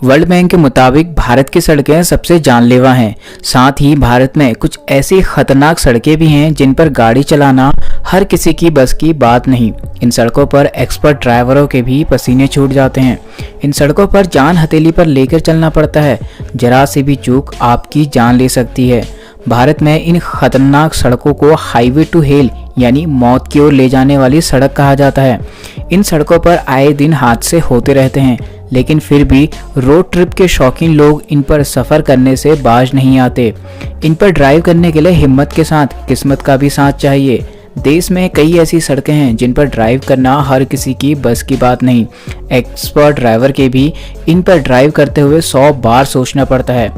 World bank के मुताबिक भारत की सड़कें सबसे जानलेवा हैं। साथ ही भारत में कुछ ऐसी खतरनाक सड़कें भी हैं जिन पर गाड़ी चलाना हर किसी की बस की बात नहीं। इन सड़कों पर एक्सपर्ट ड्राइवरों के भी पसीने छूट जाते हैं। इन सड़कों पर जान हथेली पर लेकर चलना पड़ता है। जरा सी भी चूक आपकी जान ले सकती है। भारत में इन खतरनाक सड़कों को हाईवे टू हेल यानी मौत की ओर ले जाने वाली सड़क कहा जाता है। इन सड़कों पर आए दिन हादसे होते रहते हैं, लेकिन फिर भी रोड ट्रिप के शौकीन लोग इन पर सफ़र करने से बाज नहीं आते। इन पर ड्राइव करने के लिए हिम्मत के साथ किस्मत का भी साथ चाहिए। देश में कई ऐसी सड़कें हैं जिन पर ड्राइव करना हर किसी की बस की बात नहीं। एक्सपर्ट ड्राइवर के भी इन पर ड्राइव करते हुए 100 बार सोचना पड़ता है।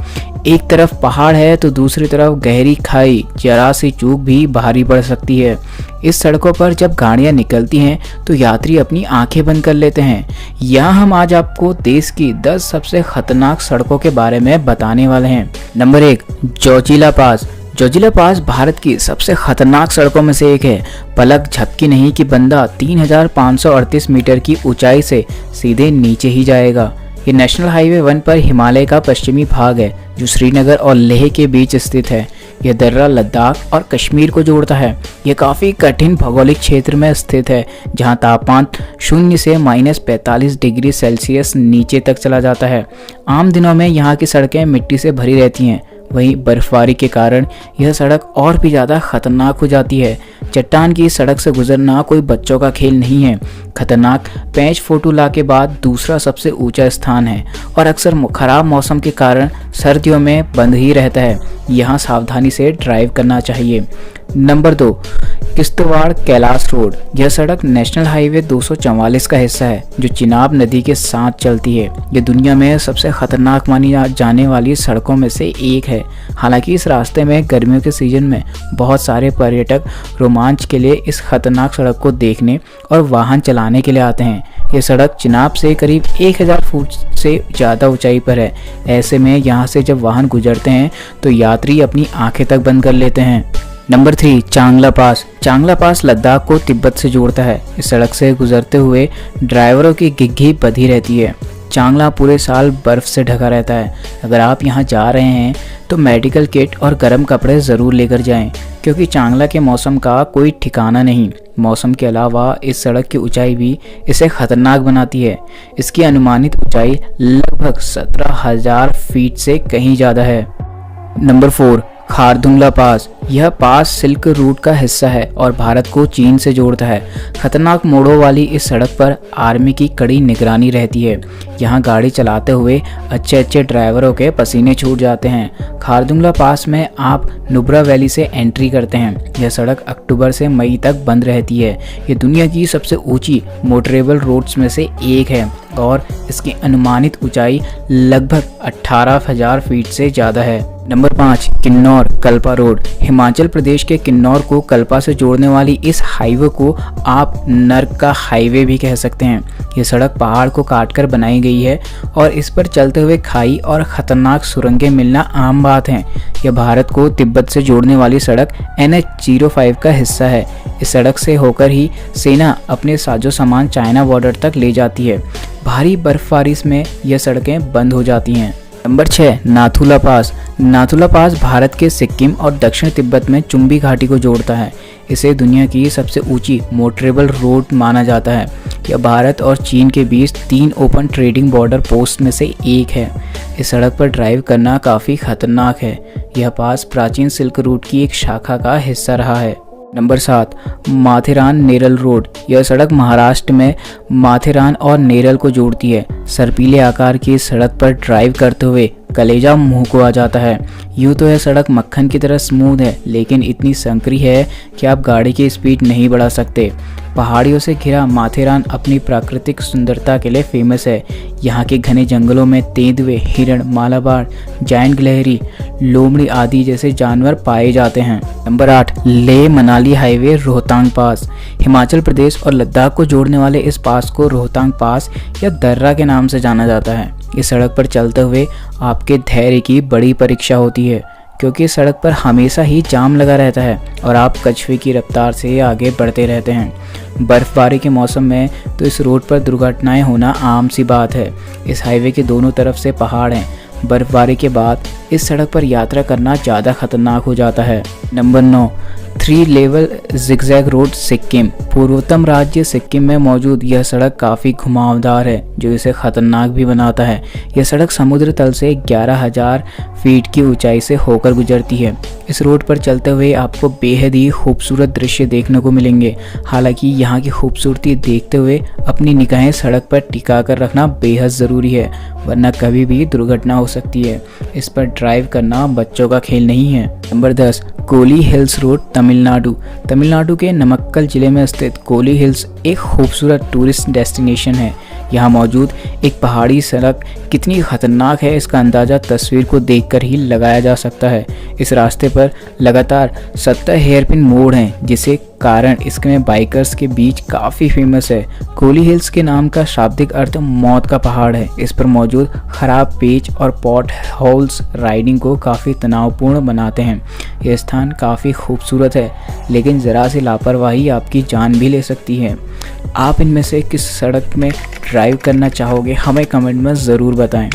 एक तरफ पहाड़ है तो दूसरी तरफ गहरी खाई, जरा सी चूक भी भारी पड़ सकती है। इस सड़कों पर जब गाड़ियां निकलती हैं तो यात्री अपनी आंखें बंद कर लेते हैं। यहाँ हम आज आपको देश की 10 सबसे खतरनाक सड़कों के बारे में बताने वाले हैं। नंबर 1, जोजिला पास। जोजिला पास भारत की सबसे खतरनाक सड़कों में से एक है। पलक झपकी नहीं कि बंदा 3538 मीटर की ऊंचाई से सीधे नीचे ही जाएगा। ये नेशनल हाईवे 1 पर हिमालय का पश्चिमी भाग है जो श्रीनगर और लेह के बीच स्थित है। यह दर्रा लद्दाख और कश्मीर को जोड़ता है। यह काफ़ी कठिन भौगोलिक क्षेत्र में स्थित है जहां तापमान 0 से -45 डिग्री सेल्सियस नीचे तक चला जाता है। आम दिनों में यहाँ की सड़कें मिट्टी से भरी रहती हैं, वहीं बर्फबारी के कारण यह सड़क और भी ज़्यादा खतरनाक हो जाती है। चट्टान की सड़क से गुजरना कोई बच्चों का खेल नहीं है। खतरनाक पेंच फोटुला के बाद दूसरा सबसे ऊंचा स्थान है और अक्सर खराब मौसम के कारण सर्दियों में बंद ही रहता है। यहाँ सावधानी से ड्राइव करना चाहिए। Number 2, Kishtwar Kailash road. यह सड़क नेशनल हाईवे 244 का हिस्सा है जो चिनाब नदी के साथ चलती है। यह दुनिया में सबसे खतरनाक मानी जाने वाली सड़कों में से एक है। हालांकि इस रास्ते में गर्मियों के सीजन में बहुत सारे पर्यटक रोमांच के लिए इस खतरनाक सड़क को देखने और वाहन चलाने के लिए आते हैं। यह सड़क चिनाब से करीब 1000 फुट से ज़्यादा ऊंचाई पर है। ऐसे में यहाँ से जब वाहन गुजरते हैं तो यात्री अपनी आंखें तक बंद कर लेते हैं। नंबर 3, चांगला पास। चांगला पास लद्दाख को तिब्बत से जोड़ता है। इस सड़क से गुजरते हुए ड्राइवरों की घिघी बंधी रहती है। चांगला पूरे साल बर्फ से ढका रहता है। अगर आप यहाँ जा रहे हैं तो मेडिकल किट और गर्म कपड़े ज़रूर लेकर जाएं, क्योंकि चांगला के मौसम का कोई ठिकाना नहीं। मौसम के अलावा इस सड़क की ऊंचाई भी इसे खतरनाक बनाती है। इसकी अनुमानित ऊंचाई लगभग 17,000 फीट से कहीं ज़्यादा है। नंबर 4, खारदुंगला पास। यह पास सिल्क रूट का हिस्सा है और भारत को चीन से जोड़ता है। खतरनाक मोड़ों वाली इस सड़क पर आर्मी की कड़ी निगरानी रहती है। यहाँ गाड़ी चलाते हुए अच्छे ड्राइवरों के पसीने छूट जाते हैं। खारदुंगला पास में आप नुब्रा वैली से एंट्री करते हैं। यह सड़क अक्टूबर से मई तक बंद रहती है। ये दुनिया की सबसे ऊंची मोटरेबल रोड्स में से एक है और इसकी अनुमानित ऊंचाई लगभग 18,000 फीट से ज़्यादा है। Number 5, Kinnaur Kalpa road. हिमाचल प्रदेश के किन्नौर को कल्पा से जोड़ने वाली इस हाईवे को आप नर्क का हाईवे भी कह सकते हैं। ये सड़क पहाड़ को काटकर बनाई गई है और इस पर चलते हुए खाई और खतरनाक सुरंगें मिलना आम बात है। यह भारत को तिब्बत से जोड़ने वाली सड़क NH-05 का हिस्सा है। इस सड़क से होकर ही सेना अपने साजो सामान चाइना बॉर्डर तक ले जाती है। भारी बर्फबारी में यह सड़कें बंद हो जाती हैं। नंबर 6, नाथुला पास। नाथुला पास भारत के सिक्किम और दक्षिण तिब्बत में चुम्बी घाटी को जोड़ता है। इसे दुनिया की सबसे ऊंची मोटरेबल रोड माना जाता है। यह भारत और चीन के बीच 3 ओपन ट्रेडिंग बॉर्डर पोस्ट में से एक है। इस सड़क पर ड्राइव करना काफ़ी खतरनाक है। यह पास प्राचीन सिल्क रूट की एक शाखा का हिस्सा रहा है। Number 7, Matheran Neral road. यह सड़क महाराष्ट्र में माथेरान और नेरल को जोड़ती है। सर्पीले आकार की सड़क पर ड्राइव करते हुए कलेजा मुंह को आ जाता है। यूँ तो यह सड़क मक्खन की तरह स्मूथ है, लेकिन इतनी संकरी है कि आप गाड़ी की स्पीड नहीं बढ़ा सकते। पहाड़ियों से घिरा माथेरान अपनी प्राकृतिक सुंदरता के लिए फेमस है। यहाँ के घने जंगलों में तेंदुए, हिरण, मालाबार, जायंट गिलहरी, लोमड़ी आदि जैसे जानवर पाए जाते हैं। नंबर 8, लेह मनाली हाईवे रोहतांग पास। हिमाचल प्रदेश और लद्दाख को जोड़ने वाले इस पास को रोहतांग पास या दर्रा के नाम से जाना जाता है। इस सड़क पर चलते हुए आपके धैर्य की बड़ी परीक्षा होती है, क्योंकि सड़क पर हमेशा ही जाम लगा रहता है और आप कछुए की रफ्तार से आगे बढ़ते रहते हैं। बर्फबारी के मौसम में तो इस रोड पर दुर्घटनाएं होना आम सी बात है। इस हाईवे के दोनों तरफ से पहाड़ हैं। बर्फबारी के बाद इस सड़क पर यात्रा करना ज़्यादा खतरनाक हो जाता है। Number 9, 3 level zigzag road Sikkim. पूर्वोत्तम राज्य सिक्किम में मौजूद यह सड़क काफ़ी घुमावदार है, जो इसे खतरनाक भी बनाता है। यह सड़क समुद्र तल से 11,000 फीट की ऊंचाई से होकर गुजरती है। इस रोड पर चलते हुए आपको बेहद ही खूबसूरत दृश्य देखने को मिलेंगे। हालांकि यहाँ की खूबसूरती देखते हुए अपनी निगाहें सड़क पर टिका कर रखना बेहद ज़रूरी है, वरना कभी भी दुर्घटना हो सकती है। इस पर ड्राइव करना बच्चों का खेल नहीं है। Number 10, Kolli hills road Tamil Nadu. Tamil Nadu के नमक्कल जिले में स्थित कोली हिल्स एक खूबसूरत टूरिस्ट डेस्टिनेशन है। यहाँ मौजूद एक पहाड़ी सड़क कितनी खतरनाक है, इसका अंदाज़ा तस्वीर को देखकर ही लगाया जा सकता है। इस रास्ते पर लगातार 70 हेयरपिन मोड़ हैं, जिसके कारण इसमें बाइकर्स के बीच काफ़ी फेमस है। कोली हिल्स के नाम का शाब्दिक अर्थ मौत का पहाड़ है। इस पर मौजूद खराब पेच और पॉट होल्स राइडिंग को काफ़ी तनावपूर्ण बनाते हैं। यह स्थान काफ़ी खूबसूरत है, लेकिन ज़रा सी लापरवाही आपकी जान भी ले सकती है। आप इनमें से किस सड़क में ड्राइव करना चाहोगे, हमें कमेंट में ज़रूर बताएं।